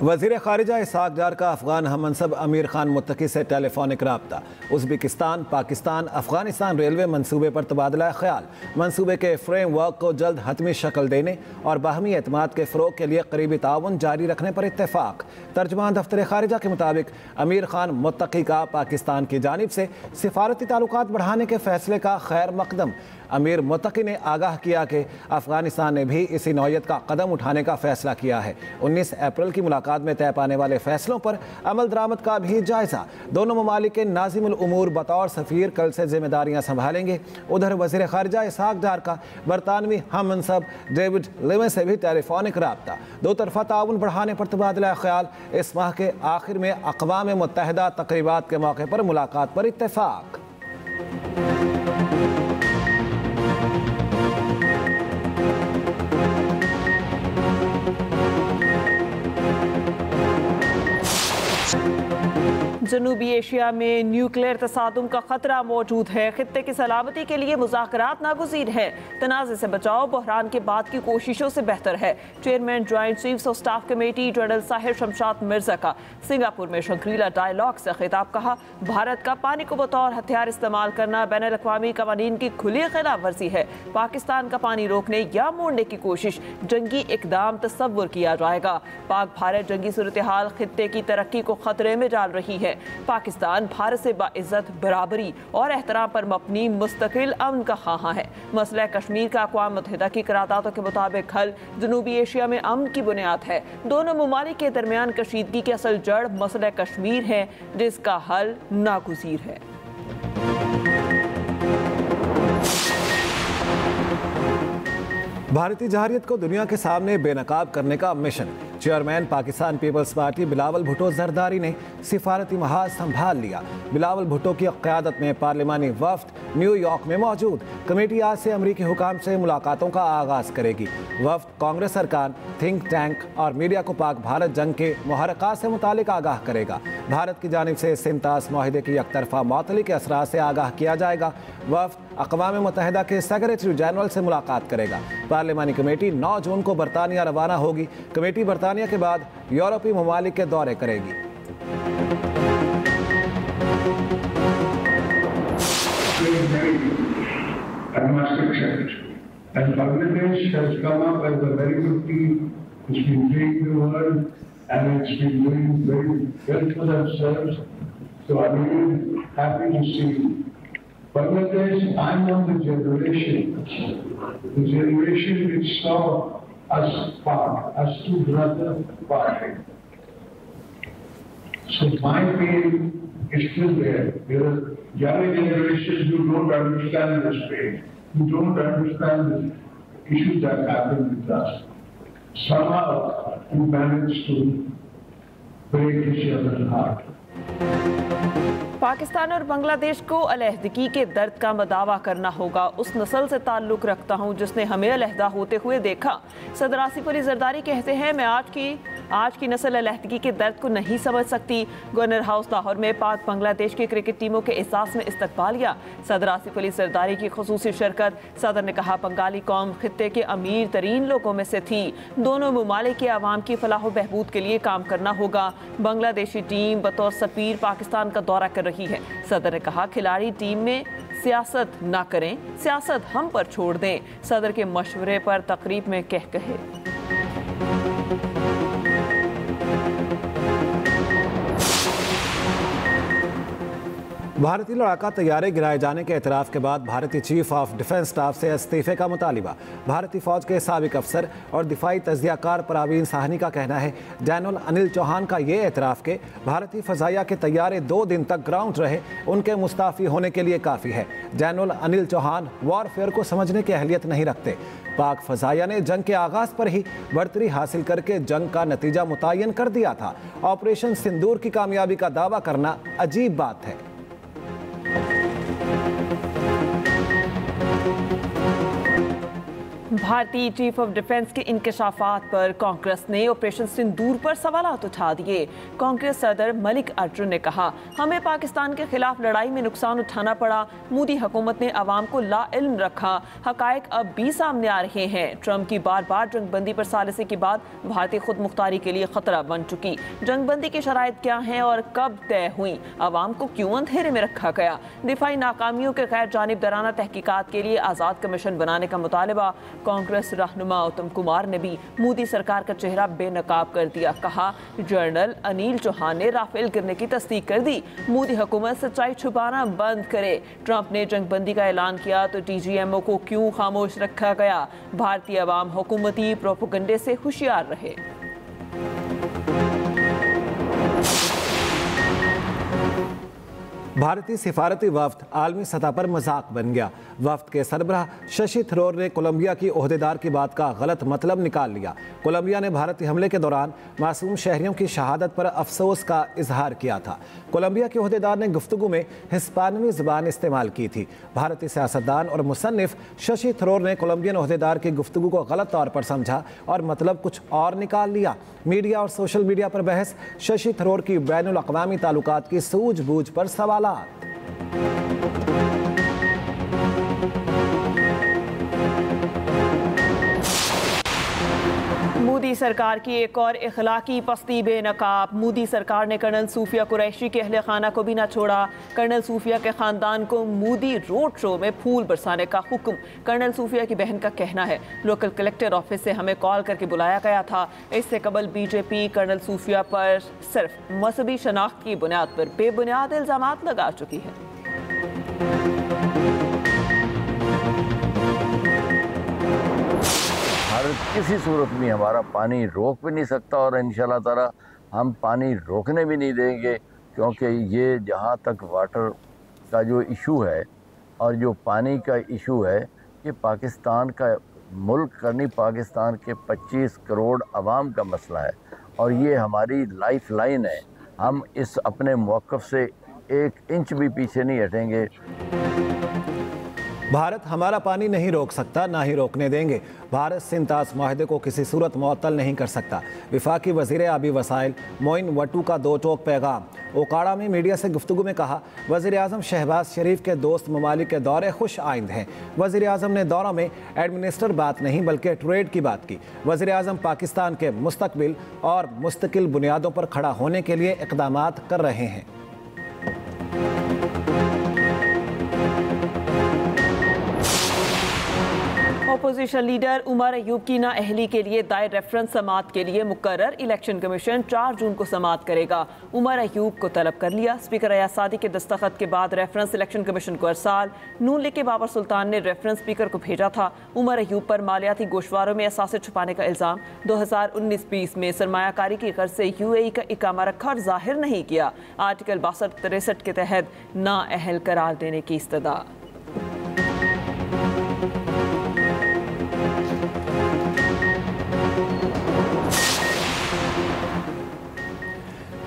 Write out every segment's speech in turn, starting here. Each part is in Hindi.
वज़ीर ख़ारिजा इसहाक़ डार का अफ़गान हममनसब अमीर खान मुत्तकी से टेलीफोनिक राब्ता। उज़्बेकिस्तान पाकिस्तान अफ़गानिस्तान रेलवे मनसूबे पर तबादला ख्याल। मनसूबे के फ्रेम वर्क को जल्द हतमी शक्ल देने और बाहमी एतमाद के फ़रोग़ के लिए करीबी ताउन जारी रखने पर इत्तेफ़ाक़। तर्जुमान दफ्तर ख़ारिजा के मुताबिक अमीर खान मुत्तकी का पाकिस्तान की जानिब से सिफारती ताल्लुकात बढ़ाने के फ़ैसले का खैर मकदम। अमीर मुत्तकी ने आगाह किया कि अफ़गानिस्तान ने भी इसी नौयत का कदम उठाने का फ़ैसला किया है। 19 अप्रैल की मुलाकात में तय पाने वाले फ़ैसलों पर अमल दरामद का भी जायज़ा। दोनों ममालिक के नाज़िमुल उमूर बतौर सफ़ीर कल से जिम्मेदारियाँ संभालेंगे। उधर वज़ीर ख़ारिजा इसहाक़ डार का बरतानवी हममनसब डेविड लेमे से भी टेलीफोनिक राब्ता। दो तरफ़ा ताउन बढ़ाने पर तबादला ख्याल। इस माह के आखिर में अक़वाम मुत्तहिदा तक़रीबात के मौके पर मुलाकात पर इत्तेफ़ाक़। जनूबी एशिया में न्यूक्लियर तसादुम का खतरा मौजूद है। खित्ते की सलामती के लिए मुज़ाकरात नागुज़ीर है। तनाज़े से बचाव बहरान के बाद की कोशिशों से बेहतर है। Chairman joint chiefs of staff committee general Sahir Shamshad Mirza का सिंगापुर में शंक्रीला डायलॉग से खिताब। कहा, भारत का पानी को बतौर हथियार इस्तेमाल करना बैनुल अक़वामी क़वानीन की खुली खिलाफ वर्जी है। पाकिस्तान का पानी रोकने या मोड़ने की कोशिश जंगी इकदाम तस्वुर किया जाएगा। पाक भारत जंगी सूरत हाल खित्ते की तरक्की को खतरे में डाल रही है। पाकिस्तान भारत से बाइज्जत बराबरी और एहतराम पर मबनी मुस्तकिल अमन का ख़्वाह है। मसला कश्मीर का अक़वाम मुत्तहिदा की करारदादों के मुताबिक हल जनूबी एशिया में अमन की बुनियाद है। दोनों ममालिक के दरमियान कशीदगी की असल जड़ मसला कश्मीर है, जिसका हल नागुज़ीर है। भारतीय जहारियत को दुनिया के सामने बेनकाब करने का मिशन। चेयरमैन पाकिस्तान पीपल्स पार्टी बिलावल भुट्टो जरदारी ने सिफारती महाज संभाल लिया। बिलावल भुट्टो की क़यादत में पार्लिमानी वफ़द न्यूयॉर्क में मौजूद। कमेटी आज से अमरीकी हुकाम से मुलाकातों का आगाज़ करेगी। वफ़द कांग्रेस सरकार, थिंक टैंक और मीडिया को पाक भारत जंग के मुहर्रकात से मुतालिक आगाह करेगा। भारत की जानिब से सिमतास माहिदे की एकतरफा मअतली के असरात से आगाह किया जाएगा। वफ़द अक़वाम मुत्तहिदा के सेक्रेटरी जनरल से मुलाकात करेगा। पार्लिमानी कमेटी 9 जून को बरतानिया रवाना होगी। कमेटी बरतानिया के बाद यूरोपीय ममालिक के दौरे करेगी। Bangladesh, I'm on the generation which saw us part, us two brothers parting. So my pain is still there. There are younger generations who don't understand this pain, who don't understand the issues that happen with us. Somehow we managed to break each other's heart. Pakistan और बांग्लादेश को अलहदगी के दर्द का मदावा करना होगा। उस नस्ल से ताल्लुक़ रखता हूँ जिसने हमें अलहदा होते हुए देखा। सदर आसिफ अली जरदारी कहते हैं, मैं आज की नस्ल अलहदगी के दर्द को नहीं समझ सकती। गवर्नर हाउस लाहौर में पाक बांग्लादेश की क्रिकेट टीमों के एहसास में इस्तकबालिया। सदर आसिफ अली जरदारी की खुसूसी शिरकत। सदर ने कहा, बंगाली कौम खित्ते के अमीर तरीन लोगों में से थी। दोनों ममालिक के आवाम की फलाह व बहबूद के लिए काम करना होगा। बांग्लादेशी टीम बतौर सफीर पाकिस्तान का दौरा कर रही है। सदर ने कहा, खिलाड़ी टीम में सियासत ना करें, सियासत हम पर छोड़ दें। सदर के मशवरे पर तकरीब में कहे भारतीय लड़ाका तैयारे गिराए जाने के एतराफ़ के बाद भारतीय चीफ ऑफ डिफेंस स्टाफ से इस्तीफ़े का मुतालिबा। भारतीय फ़ौज के साबिक अफसर और दिफाई तज्ज़ियाकार परवीन साहनी का कहना है, जनरल अनिल चौहान का ये एतराफ़ के भारतीय फ़ज़ाइया के तैयारे 2 दिन तक ग्राउंड रहे उनके मुस्ताफ़ी होने के लिए काफ़ी है। जनरल अनिल चौहान वॉरफेयर को समझने की अहलियत नहीं रखते। पाक फ़ज़ाइया ने जंग के आगाज़ पर ही बढ़तरी हासिल करके जंग का नतीजा मुतय्यन कर दिया था। ऑपरेशन सिंदूर की कामयाबी का दावा करना अजीब बात है। भारतीय चीफ ऑफ डिफेंस के इंकशाफात पर कांग्रेस ने ऑपरेशन सिंदूर पर सवालात उठा दिए। कांग्रेस सदर मलिक अर्जुन ने कहा, हमें पाकिस्तान के खिलाफ लड़ाई में नुकसान उठाना पड़ा। मोदी हुकूमत ने अवाम को लाइल्म रखा। हकायक अब भी सामने आ रहे हैं। ट्रंप की बार बार जंगबंदी पर सालिसी के बाद भारतीय खुद मुख्तारी के लिए खतरा बन चुकी। जंगबंदी की शराइत क्या हैं और कब तय हुई? अवाम को क्यों अंधेरे में रखा गया? दिफाई नाकामियों के गैर जानिबदाराना तहकीकात के लिए आज़ाद कमीशन बनाने का मुतालबा। कांग्रेस रहनुमा उत्तम कुमार ने भी मोदी सरकार का चेहरा बेनकाब कर दिया। कहा, जनरल अनिल चौहान ने राफेल गिरने की तस्दीक कर दी। मोदी हुकूमत सच्चाई छुपाना बंद करे। ट्रंप ने जंगबंदी का ऐलान किया तो TGMO को क्यों खामोश रखा गया? भारतीय अवाम हुकूमती प्रोपेगेंडे से होशियार रहे। भारतीय सिफारती वफ्द आलमी सतह पर मजाक बन गया। वफ्द के सरबराह शशि थरूर ने कोलंबिया की ओहदेदार की बात का गलत मतलब निकाल लिया। कोलंबिया ने भारतीय हमले के दौरान मासूम शहरियों की शहादत पर अफसोस का इजहार किया था। कोलंबिया के ओहदेदार ने गुफ्तगू में हिस्पानवी ज़बान इस्तेमाल की थी। भारतीय सियासतदान और मुसन्निफ शशि थरूर ने कोलंबियन ओहदेदार की गुफ्तगू को गलत तौर पर समझा और मतलब कुछ और निकाल लिया। मीडिया और सोशल मीडिया पर बहस, शशि थरूर की बैनुल अक़वामी ताल्लुकात की सूझबूझ पर सवाल। मोदी सरकार की एक और इखलाकी पस्ती बेनकाब। मोदी सरकार ने कर्नल सूफिया कुरैशी के अहले खाना को भी ना छोड़ा। कर्नल सूफिया के खानदान को मोदी रोड शो में फूल बरसाने का हुक्म। कर्नल सूफिया की बहन का कहना है, लोकल कलेक्टर ऑफिस से हमें कॉल करके बुलाया गया था। इससे कबल बीजेपी कर्नल सूफिया पर सिर्फ मजहबी शनाख्त की बुनियाद पर बेबुनियाद इल्जामात लगा चुकी है। भारत किसी सूरत में हमारा पानी रोक भी नहीं सकता और इंशाल्लाह ताला हम पानी रोकने भी नहीं देंगे, क्योंकि ये जहाँ तक वाटर का जो इशू है और जो पानी का इशू है, ये पाकिस्तान का मुल्क का नहीं, पाकिस्तान के 25 करोड़ आवाम का मसला है और ये हमारी लाइफ लाइन है। हम इस अपने मौक़िफ़ से 1 इंच भी पीछे नहीं हटेंगे। भारत हमारा पानी नहीं रोक सकता, ना ही रोकने देंगे। भारत सिंतास माहदे को किसी सूरत मुअत्तल नहीं कर सकता। वफाकी वज़ीर आबी वसाइल मोइन वटू का दो टोक पैगाम। ओकाड़ा में मीडिया से गुफ्तगू में कहा, वज़ीर आज़म शहबाज शरीफ के दोस्त ममालिक के दौरे खुश आइंद हैं। वज़ीर आज़म ने दौरों में एडमिनिस्टर बात नहीं बल्कि ट्रेड की बात की। वज़ीर आज़म पाकिस्तान के मुस्तकबिल और मुस्तकिल बुनियादों पर खड़ा होने के लिए इक़दामात कर रहे हैं। अपोजिशन लीडर उमर अयूब की नाअहली के लिए दायर रेफरेंस समाअत के लिए मुकर्रर इलेक्शन कमीशन 4 जून को समाअत करेगा। उमर अयूब को तलब कर लिया। स्पीकर अयाज सादी के दस्तखत के बाद रेफरेंस इलेक्शन कमीशन को अरसाल। नून लीग के बाबर सुल्तान ने रेफरेंस स्पीकर को भेजा था। उमर अयूब पर मालियाती गोशवारों में असासे छुपाने का इल्ज़ाम। 2019-20 में सरमायाकारी की गर्ज से UAE का इकामा रखा और जाहिर नहीं किया। आर्टिकल 62-63 के तहत नाअहल करार देने की इस्तदा।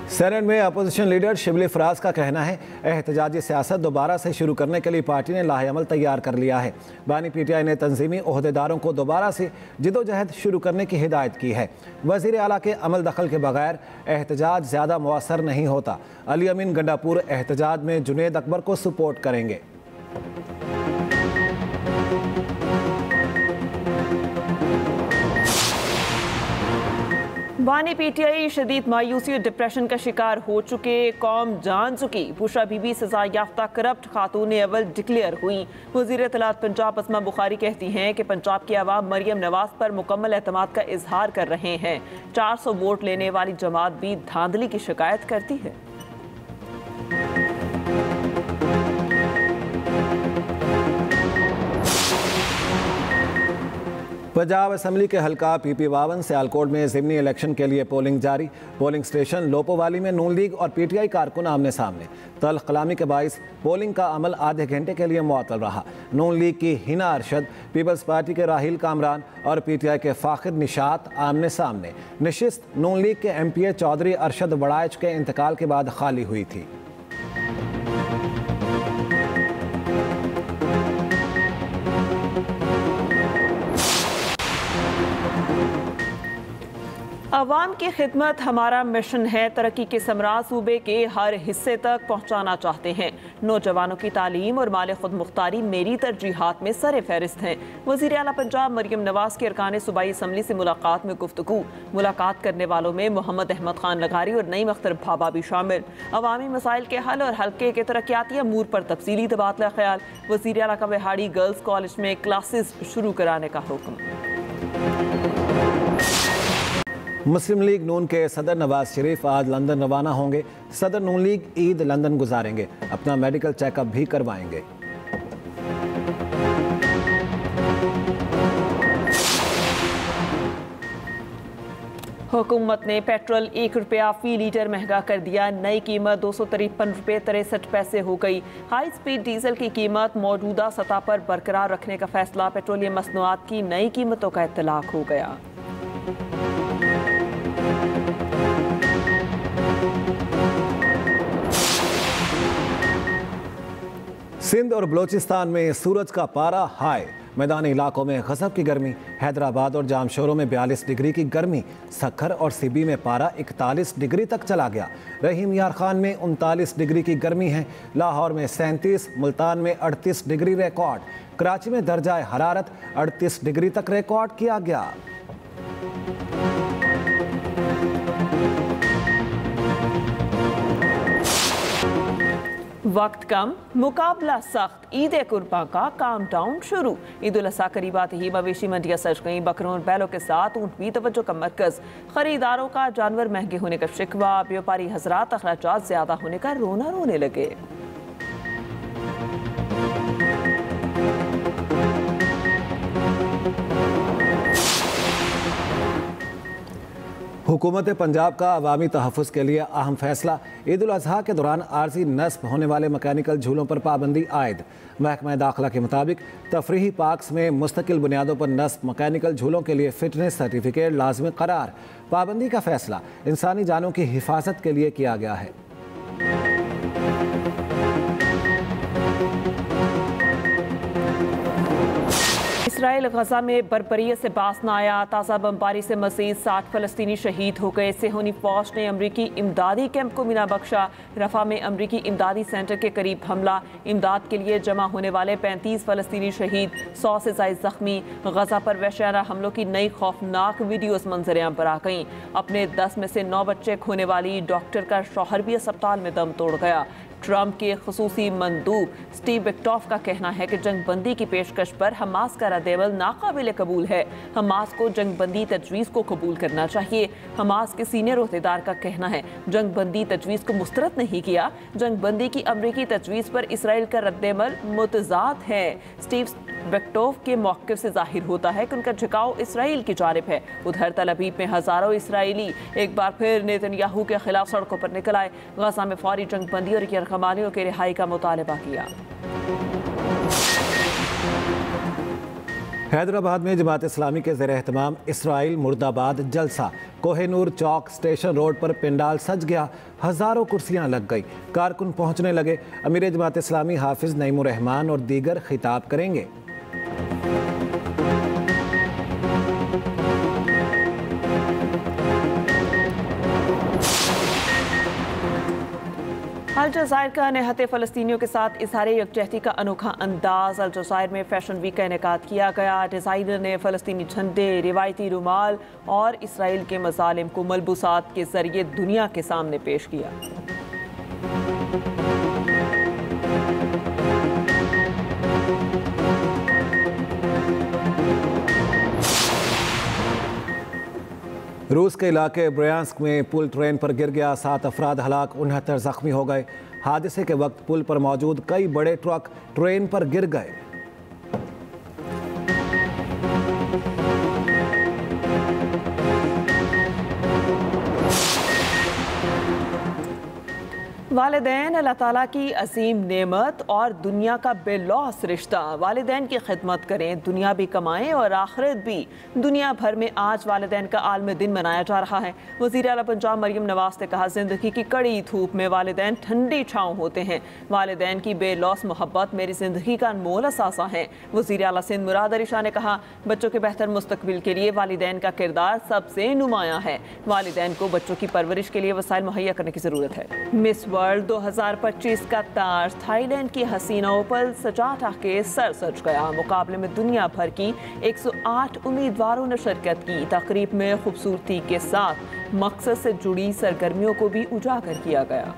सेनेट में अपोजिशन लीडर शिबली फराज का कहना है, एहतजाजी सियासत दोबारा से शुरू करने के लिए पार्टी ने लाहेअमल तैयार कर लिया है। बानी PTI ने तंजीमी ओहदेदारों को दोबारा से जिदोजहद शुरू करने की हिदायत की है। वज़ीर आला के अमल दखल के बगैर एहतजाज ज़्यादा मुअस्सर नहीं होता। अली अमीन गंडापुर एहतजाज में जुनेद अकबर को सपोर्ट करेंगे। बानी PTI शदीद मायूसी और डिप्रेशन का शिकार हो चुके, कौम जान चुकी। बुशरा बीबी सजा याफ्ता करप्ट खातून अव्वल डिक्लेयर हुई। वज़ीर इत्तलात पंजाब अस्मा बुखारी कहती हैं कि पंजाब की आवाम मरियम नवाज पर मुकम्मल एतमाद का इजहार कर रहे हैं। 400 वोट लेने वाली जमात भी धांधली की शिकायत करती है। पंजाब असम्बली के हल्का PP 52 सियालकोट में ज़िमनी इलेक्शन के लिए पोलिंग जारी। पोलिंग स्टेशन लोपोवाली में नून लीग और PTI कारकुन आमने सामने। तल्ख कलामी के बाइस पोलिंग का अमल आधे घंटे के लिए मुअत्तल रहा। नून लीग की हिना अरशद, पीपल्स पार्टी के राहिल कामरान और PTI के फ़ाखिर निशात आमने सामने। नशिस्त नून लीग के MPA चौधरी अरशद वड़ाइच के इंतकाल के बाद खाली हुई थी। अवाम की खिदमत हमारा मिशन है। तरक्की के समरा सूबे के हर हिस्से तक पहुँचाना चाहते हैं। नौजवानों की तालीम और माल खुद मुख्तारी मेरी तरजीहात में सर फहरिस्त हैं। वज़ीर आला पंजाब मरियम नवाज के अरकान सूबाई असम्बली से मुलाकात में गुफ्तगू। मुलाकात करने वालों में मोहम्मद अहमद खान लगारी और नईम अख्तर भाभा भी शामिल। अवामी मसाइल के हल और हल्के के तरक्याती अमूर पर तफसीली तबादला ख्याल। वज़ीर आला का बिहाड़ी गर्ल्स कॉलेज में क्लासेस शुरू कराने का हुक्म। मुस्लिम लीग नून के सदर नवाज शरीफ आज लंदन रवाना होंगे। सदर नून लीग ईद लंदन गुजारेंगे। अपना मेडिकल चेकअप भी करवाएंगे। हुकूमत ने पेट्रोल 1 रुपया फी लीटर महंगा कर दिया। नई कीमत 253 रुपये 63 पैसे हो गई। हाई स्पीड डीजल की कीमत मौजूदा सतह पर बरकरार रखने का फैसला। पेट्रोलियम मसनूआत की नई कीमतों का इत्तलाक हो गया। सिंध और बलोचिस्तान में सूरज का पारा हाई। मैदानी इलाकों में गजब की गर्मी। हैदराबाद और जामशोरों में 42 डिग्री की गर्मी। सखर और सिबी में पारा 41 डिग्री तक चला गया। रहीम यार खान में 39 डिग्री की गर्मी है। लाहौर में 37, मुल्तान में 38 डिग्री रिकॉर्ड। कराची में दर्जा हरारत 38 डिग्री तक रिकॉर्ड किया गया। वक्त कम, मुकाबला सख्त। ईद कुर्बान का काम डाउन शुरू। ईद उल अज़हा करीब आते ही मवेशी मंडियां सज गईं। बकरों और बैलों के साथ ऊंट भी तवज्जो का मरकज। खरीदारों का जानवर महंगे होने का शिकवा। व्यापारी हजरात अखराजात ज्यादा होने का रोना रोने लगे। हुकूमत पंजाब का अवामी तहफ़्फ़ुज़ के लिए अहम फैसला। ईद उल अज़हा के दौरान आर्जी नस्ब होने वाले मैकेनिकल झूलों पर पाबंदी आयद। महकमा दाखिला के मुताबिक तफरीही पार्क्स में मुस्तकिल बुनियादों पर नस्ब मैकेनिकल झूलों के लिए फ़िटनेस सर्टिफिकेट लाजमी करार। पाबंदी का फैसला इंसानी जानों की हिफाजत के लिए किया गया है। इसराइल गजा में बर्बरियत से बास न आया। ताज़ा बमबारी से मज़ीद 60 फ़लस्तीनी शहीद हो गए। सेहोनी फौज ने अमरीकी इमदादी कैंप को मिना बख्शा। रफा में अमरीकी इमदादी सेंटर के करीब हमला। इमदाद के लिए जमा होने वाले 35 फ़लस्तीनी शहीद, 100 से ज़ायद ज़ख्मी। गजा पर वहशियाना हमलों की नई खौफनाक वीडियोज़ मंजरेआम पर आ गईं। अपने 10 में से 9 बच्चे खोने वाली डॉक्टर का शौहर भी अस्पताल में दम तोड़ गया। ट्रंप के खुसूसी मंदूब स्टीव विक्टॉफ का कहना है कि जंगबंदी की पेशकश पर हमास का रद्देअमल नाकाबिल कबूल है। हमास को जंगबंदी तजवीज़ को कबूल करना चाहिए। हमास के सीनियर ओहदेदार का कहना है जंगबंदी तजवीज़ को मुस्तरद नहीं किया। जंगबंदी की अमरीकी तजवीज़ पर इसराइल का रद्देअमल मुतज़ाद है। स्टीव विक्टॉफ के मौक़िफ़ से जाहिर होता है कि उनका झुकाव इसराइल की जानिब है। उधर तल अबीब में हज़ारों इसराइली एक बार फिर नेतन्याहू के खिलाफ सड़कों पर निकल आए। गजा में फौरी जंगबंदी और यरगमालियों की रिहाई का मुतालबा किया। हैदराबाद में जमात इस्लामी के ज़ेर एहतमाम इसराइल मुर्दाबाद जलसा। कोहेनूर चौक स्टेशन रोड पर पिंडाल सज गया। हज़ारों कुर्सियां लग गई। कारकुन पहुंचने लगे। अमीर जमात इस्लामी हाफिज़ नईमुर रहमान और दीगर खिताब करेंगे। अलजज़ायर का निहत्ते फ़लस्तीनियों के साथ इज़हार यकजहती का अनोखा अंदाज। अलजज़ायर में फैशन वीक का इनेकाद किया गया। डिज़ाइनर ने फ़लस्तीनी झंडे, रिवायती रुमाल और इसराइल के मज़ालिम को मलबूसात के ज़रिए दुनिया के सामने पेश किया। रूस के इलाके ब्रयांस्क में पुल ट्रेन पर गिर गया। 7 अफराद हलाक, 69 जख्मी हो गए। हादसे के वक्त पुल पर मौजूद कई बड़े ट्रक ट्रेन पर गिर गए। वालिदैन अल्लाह ताला की अजीम नेमत और दुनिया का बेलौस रिश्ता। वालिदैन की खिदमत करें, दुनिया भी कमाएं और आखिरत भी। दुनिया भर में आज वालिदैन का आलम दिन मनाया जा रहा है। वज़ीर आला पंजाब मरियम नवाज ने कहा, जिंदगी की कड़ी धूप में वालिदैन ठंडी छाँव होते हैं। वालिदैन की बेलौस मोहब्बत मेरी जिंदगी का अनमोल असासा है। वज़ीर आला सिंध मुराद अली शाह ने कहा, बच्चों के बेहतर मुस्तकबिल के लिए वालिदैन का किरदार सबसे नुमायां है। वालिदैन को बच्चों की परवरिश के लिए वसाइल मुहैया करने की जरूरत है। मिस वर्ल्ड 2025 का ताज थाईलैंड की हसीनाओं पर सजाता के सर सज गया। मुकाबले में दुनिया भर की 108 उम्मीदवारों ने शिरकत की। तकरीब में खूबसूरती के साथ मकसद से जुड़ी सरगर्मियों को भी उजागर किया गया।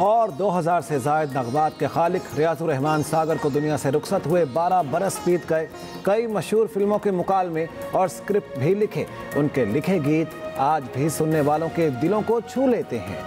और 2000 से ज़ायद नग़मात के खालिक रियाजुर रहमान सागर को दुनिया से रुखसत हुए 12 बरस बीत गए। कई मशहूर फिल्मों के मुकालमे और स्क्रिप्ट भी लिखे। उनके लिखे गीत आज भी सुनने वालों के दिलों को छू लेते हैं।